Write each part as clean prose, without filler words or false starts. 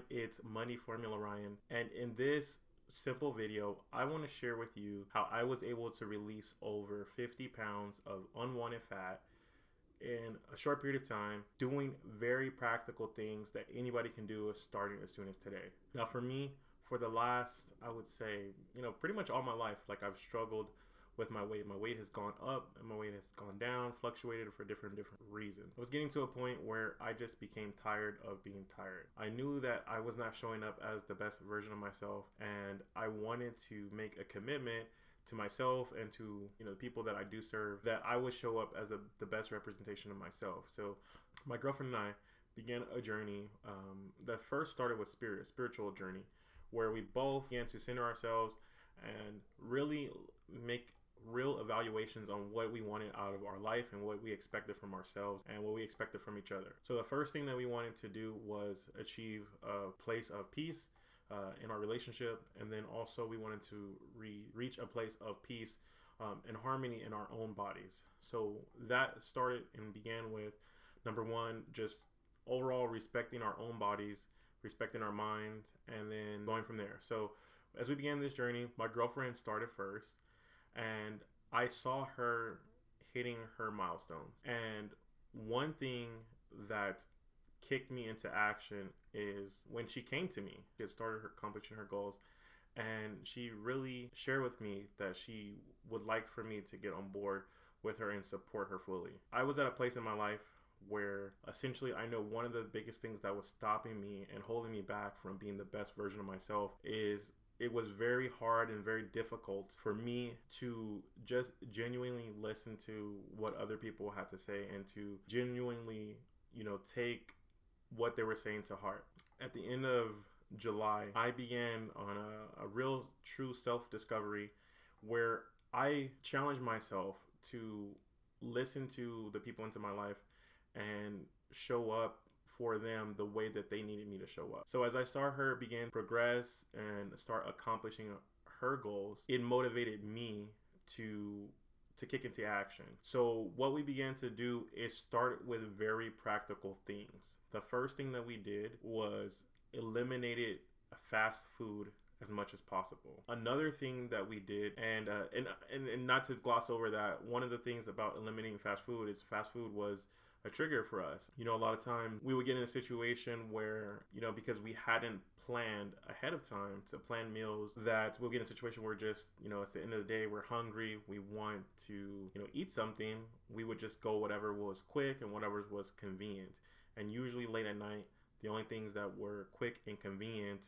time, it's Money Formula Ryan, and in this simple video, I want to share with you how I was able to release over 50 pounds of unwanted fat in a short period of time, doing very practical things that anybody can do starting as soon as today. Now for me, for the last, I would say, pretty much all my life, like I've struggled with my weight. My weight has gone up and my weight has gone down, fluctuated for different reasons. I was getting to a point where I just became tired of being tired. I knew that I was not showing up as the best version of myself, and I wanted to make a commitment to myself and to the people that I do serve, that I would show up as the best representation of myself. So my girlfriend and I began a journey that first started with spiritual journey, where we both began to center ourselves and really make real evaluations on what we wanted out of our life and what we expected from ourselves and what we expected from each other. So the first thing that we wanted to do was achieve a place of peace in our relationship, and then also we wanted to reach a place of peace and harmony in our own bodies. So that started and began with, number one, just overall respecting our own bodies, respecting our minds, and then going from there. So as we began this journey, my girlfriend started first, and I saw her hitting her milestones. And one thing that kicked me into action is when she came to me. She had started accomplishing her goals, and she really shared with me that she would like for me to get on board with her and support her fully. I was at a place in my life where essentially I know one of the biggest things that was stopping me and holding me back from being the best version of myself is it was very hard and very difficult for me to just genuinely listen to what other people had to say and to genuinely, take what they were saying to heart. At the end of July, I began on a real true self-discovery where I challenged myself to listen to the people into my life and show up for them the way that they needed me to show up. So as I saw her begin to progress and start accomplishing her goals, it motivated me to kick into action. So what we began to do is start with very practical things. The first thing that we did was eliminated fast food as much as possible. Another thing that we did, and not to gloss over that, one of the things about eliminating fast food is fast food was a trigger for us. A lot of time we would get in a situation where, because we hadn't planned ahead of time to plan meals, that we'll get in a situation where just, at the end of the day, we're hungry, we want to, eat something. We would just go whatever was quick and whatever was convenient. And usually late at night, the only things that were quick and convenient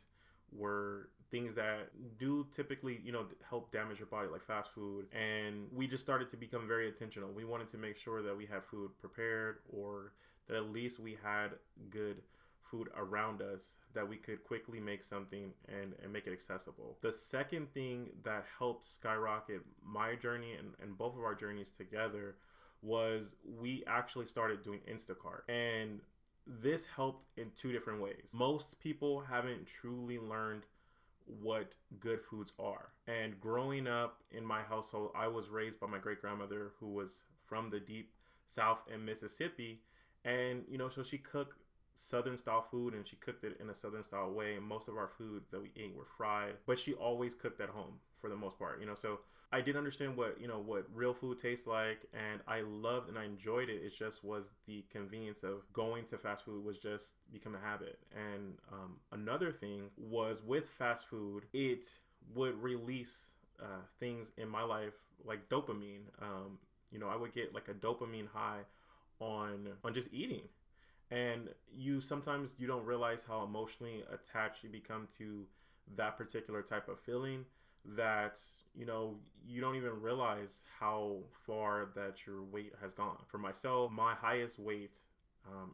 were things that do typically, help damage your body, like fast food. And we just started to become very intentional. We wanted to make sure that we had food prepared, or that at least we had good food around us that we could quickly make something and make it accessible. The second thing that helped skyrocket my journey and both of our journeys together was we actually started doing Instacart. And this helped in two different ways. Most people haven't truly learned what good foods are. And growing up in my household, I was raised by my great grandmother, who was from the deep South in Mississippi. And, so she cooked Southern style food, and she cooked it in a Southern style way. And most of our food that we ate were fried, but she always cooked at home for the most part, so I did understand what real food tastes like, and I loved and I enjoyed it. It just was the convenience of going to fast food was just become a habit. And another thing was with fast food, it would release things in my life like dopamine. I would get like a dopamine high on just eating. And sometimes you don't realize how emotionally attached you become to that particular type of feeling, that you don't even realize how far that your weight has gone. For myself, my highest weight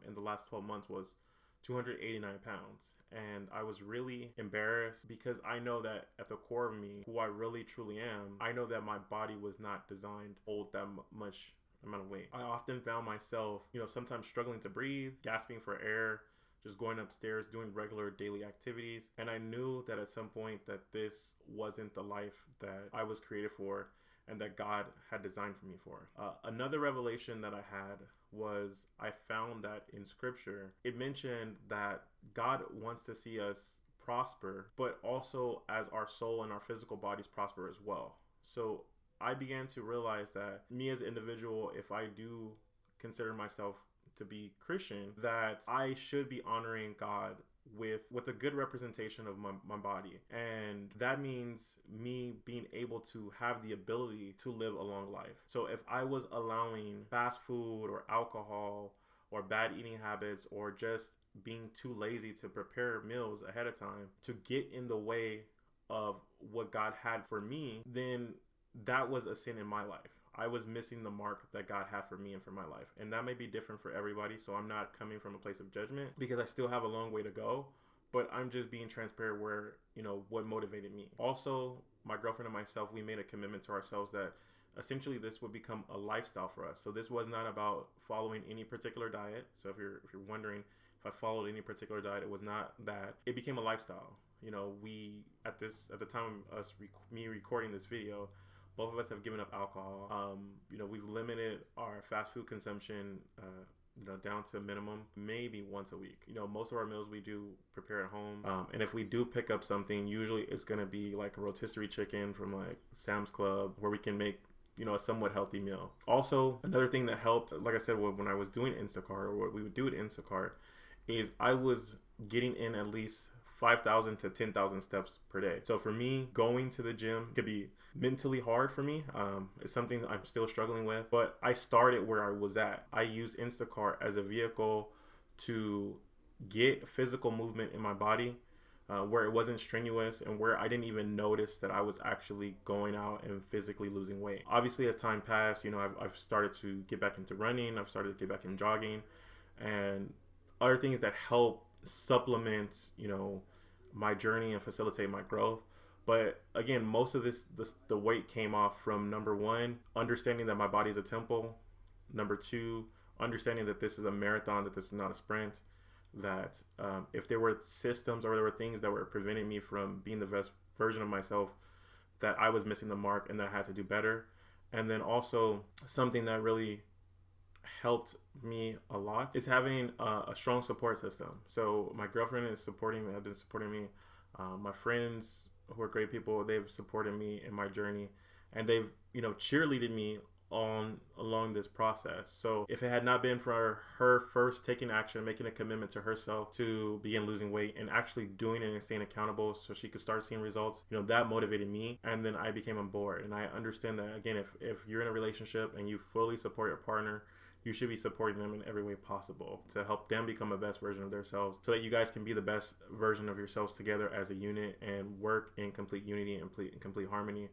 in the last 12 months was 289 pounds, and I was really embarrassed because I know that at the core of me, who I really truly am, I know that my body was not designed to hold that much amount of weight. I often found myself, sometimes struggling to breathe, gasping for air, just going upstairs, doing regular daily activities. And I knew that at some point that this wasn't the life that I was created for and that God had designed for me for. Another revelation that I had was I found that in scripture, it mentioned that God wants to see us prosper, but also as our soul and our physical bodies prosper as well. So I began to realize that me as an individual, if I do consider myself to be Christian, that I should be honoring God with a good representation of my body. And that means me being able to have the ability to live a long life. So if I was allowing fast food or alcohol or bad eating habits or just being too lazy to prepare meals ahead of time to get in the way of what God had for me, then that was a sin in my life. I was missing the mark that God had for me and for my life. And that may be different for everybody. So I'm not coming from a place of judgment because I still have a long way to go. But I'm just being transparent where, what motivated me. Also, my girlfriend and myself, we made a commitment to ourselves that essentially this would become a lifestyle for us. So this was not about following any particular diet. So if you're wondering if I followed any particular diet, it was not that. It became a lifestyle. We at the time of me recording this video, both of us have given up alcohol. We've limited our fast food consumption, down to a minimum, maybe once a week. Most of our meals we do prepare at home. And if we do pick up something, usually it's going to be like a rotisserie chicken from like Sam's Club, where we can make, a somewhat healthy meal. Also, another thing that helped, like I said, when I was doing Instacart, or what we would do at Instacart, is I was getting in at least 5,000 to 10,000 steps per day. So for me, going to the gym could be mentally hard for me. It's something that I'm still struggling with, but I started where I was at. I used Instacart as a vehicle to get physical movement in my body, where it wasn't strenuous and where I didn't even notice that I was actually going out and physically losing weight. Obviously, as time passed, I've started to get back into running. I've started to get back in jogging and other things that help supplement, my journey and facilitate my growth. But again, most of the weight came off from, number one, understanding that my body is a temple. Number two, understanding that this is a marathon, that this is not a sprint. That if there were systems or there were things that were preventing me from being the best version of myself, that I was missing the mark and that I had to do better. And then also something that really helped me a lot is having a strong support system. So my girlfriend is supporting me, have been supporting me. My friends, who are great people, they've supported me in my journey, and they've cheerleaded me along this process. So if it had not been for her first taking action, making a commitment to herself to begin losing weight and actually doing it and staying accountable so she could start seeing results, that motivated me. And then I became on board. And I understand that, again, if you're in a relationship and you fully support your partner, you should be supporting them in every way possible to help them become a best version of themselves, so that you guys can be the best version of yourselves together as a unit and work in complete unity and complete harmony.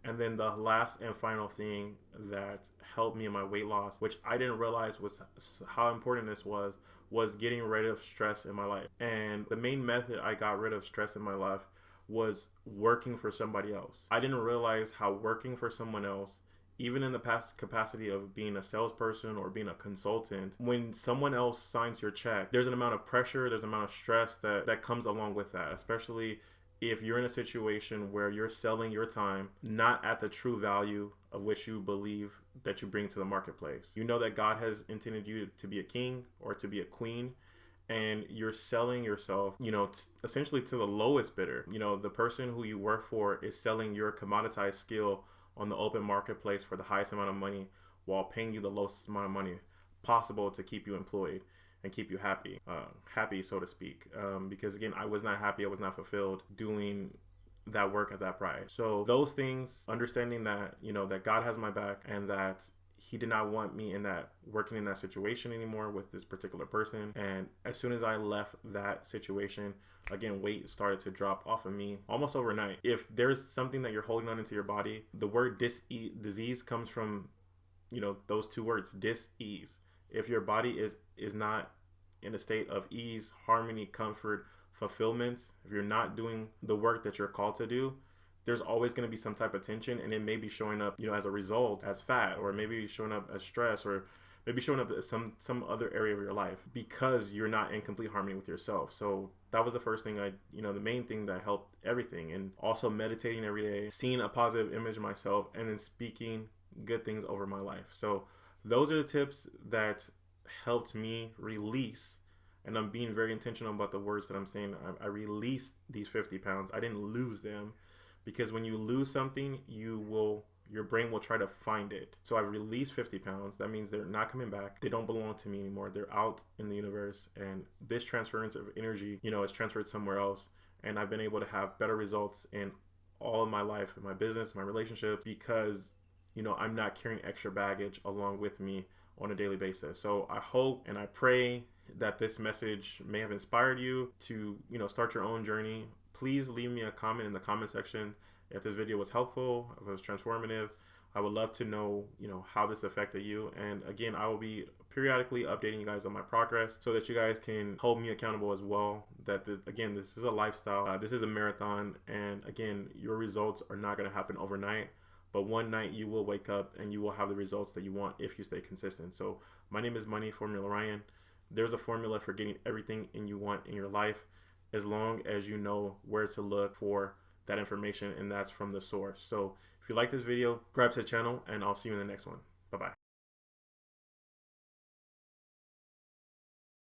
And then the last and final thing that helped me in my weight loss, which I didn't realize was how important this was getting rid of stress in my life. And the main method I got rid of stress in my life was working for somebody else. I didn't realize how working for someone else, even in the past capacity of being a salesperson or being a consultant, when someone else signs your check, there's an amount of pressure, there's an amount of stress that comes along with that, especially if you're in a situation where you're selling your time not at the true value of which you believe that you bring to the marketplace. You know that God has intended you to be a king or to be a queen, and you're selling yourself, essentially to the lowest bidder. The person who you work for is selling your commoditized skill on the open marketplace for the highest amount of money, while paying you the lowest amount of money possible to keep you employed and keep you happy, so to speak. Because again, I was not happy, I was not fulfilled doing that work at that price. So those things, understanding that, that God has my back and that He did not want me working in that situation anymore with this particular person. And as soon as I left that situation, again, weight started to drop off of me almost overnight. If there's something that you're holding on into your body, the word disease comes from, those two words, dis-ease. If your body is not in a state of ease, harmony, comfort, fulfillment, if you're not doing the work that you're called to do, there's always going to be some type of tension, and it may be showing up, as a result as fat, or maybe showing up as stress, or maybe showing up as some other area of your life because you're not in complete harmony with yourself. So that was the first thing the main thing that helped everything. And also meditating every day, seeing a positive image of myself, and then speaking good things over my life. So those are the tips that helped me release, and I'm being very intentional about the words that I'm saying. I released these 50 pounds. I didn't lose them, because when you lose something, your brain will try to find it. So I released 50 pounds. That means they're not coming back. They don't belong to me anymore. They're out in the universe. And this transference of energy, is transferred somewhere else. And I've been able to have better results in all of my life, in my business, my relationships, because, I'm not carrying extra baggage along with me on a daily basis. So I hope and I pray that this message may have inspired you to, start your own journey. Please leave me a comment in the comment section if this video was helpful, if it was transformative. I would love to know, how this affected you. And again, I will be periodically updating you guys on my progress so that you guys can hold me accountable as well. That again, this is a lifestyle. This is a marathon. And again, your results are not going to happen overnight. But one night you will wake up and you will have the results that you want if you stay consistent. So my name is Money Formula Ryan. There's a formula for getting everything you want in your life, as long as you know where to look for that information, and that's from the source. So if you like this video, subscribe to the channel, and I'll see you in the next one. Bye-bye.